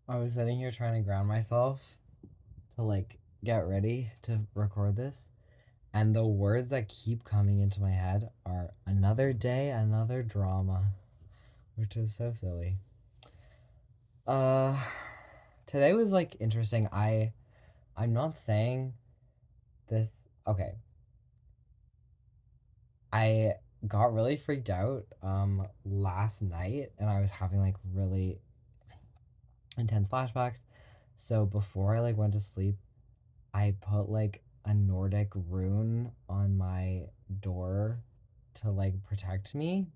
I was sitting here trying to ground myself to like get ready to record this, and the words that keep coming into my head are another day, another drama, which is so silly. Uh Today was like interesting. I'm not saying this. Okay. I got really freaked out last night, and I was having like really intense flashbacks. So before I like went to sleep, I put like a Nordic rune on my door to like protect me.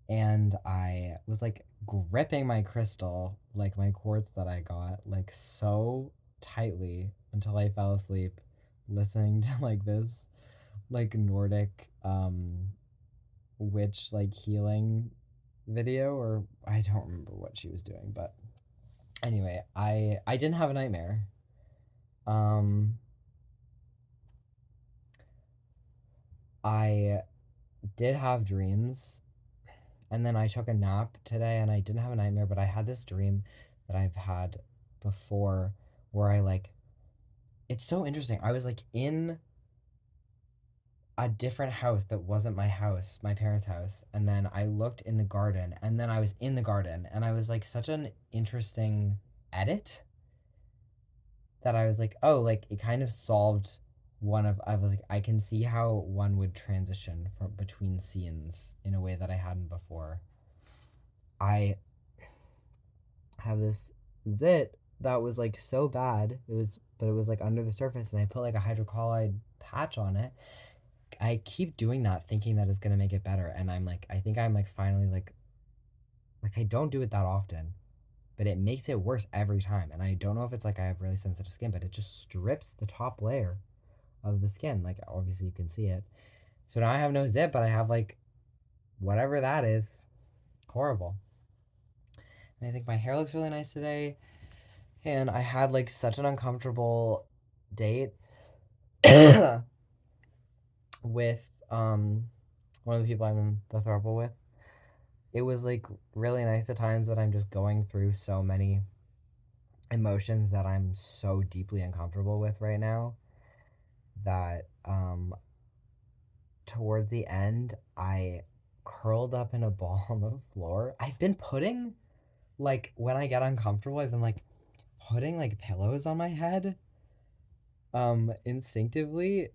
And I was like gripping my crystal, like my quartz that I got, like so tightly until I fell asleep listening to like this like Nordic witch like healing video, or I don't remember what she was doing, but anyway, I didn't have a nightmare. Um I did have dreams, and then I took a nap today and I didn't have a nightmare, but I had this dream that I've had before where I like it's so interesting. I was like in a different house that wasn't my house, my parents' house, and then I looked in the garden and then I was in the garden, and I was like such an interesting edit that I was like, "Oh, like it kind of solved one of I was like I can see how one would transition from between scenes in a way that I hadn't before." I have this zit that was like so bad. It was like under the surface, and I put like a hydrocolloid patch on it. I keep doing that, thinking that it's gonna make it better, and I think I'm like finally like I don't do it that often, but it makes it worse every time. And I don't know if it's like I have really sensitive skin, but it just strips the top layer of the skin. Like obviously you can see it. So now I have no zit, but I have like whatever that is. Horrible. And I think my hair looks really nice today. And I had like such an uncomfortable date with one of the people I'm in the throuple with. It was like really nice at times, but I'm just going through so many emotions that I'm so deeply uncomfortable with right now that towards the end I curled up in a ball on the floor. I've been putting like when I get uncomfortable, I've been like putting like pillows on my head instinctively,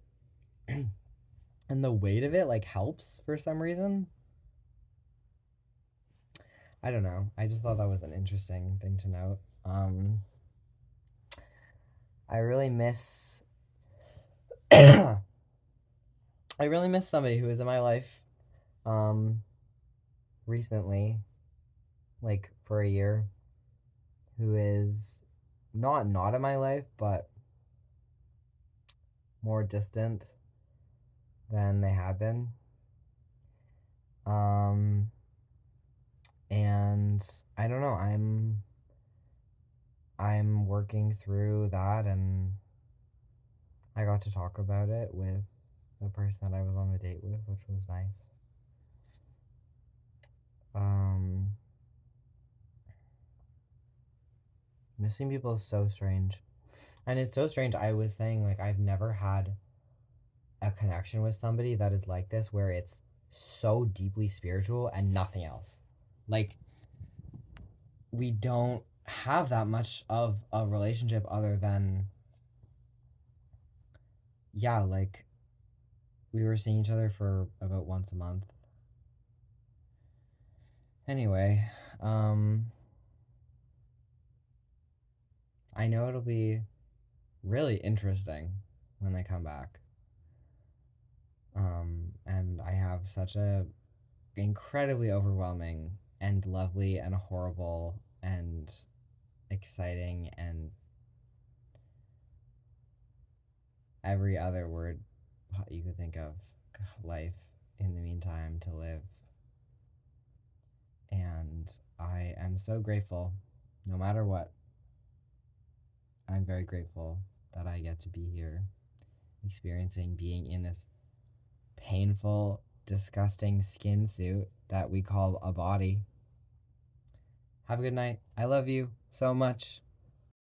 and the weight of it like helps for some reason. I don't know. I just thought that was an interesting thing to note. I really miss I really miss somebody who was in my life um recently, like for a year, who is not in my life, but more distant than they have been. Um and I don't know. I'm working through that, and I got to talk about it with the person that I was on the date with, which was nice. Um, Missing people is so strange. And it's so strange. I was saying, like, I've never had a connection with somebody that is like this, where it's so deeply spiritual and nothing else. Like, we don't have that much of a relationship other than, yeah, like, we were seeing each other for about once a month. Anyway, um, I know it'll be really interesting when they come back. And I have such a incredibly overwhelming and lovely and horrible and exciting and every other word you could think of life in the meantime to live. And I am so grateful, no matter what. I'm very grateful that I get to be here, experiencing being in this painful, disgusting skin suit that we call a body, Have a good night. I love you so much.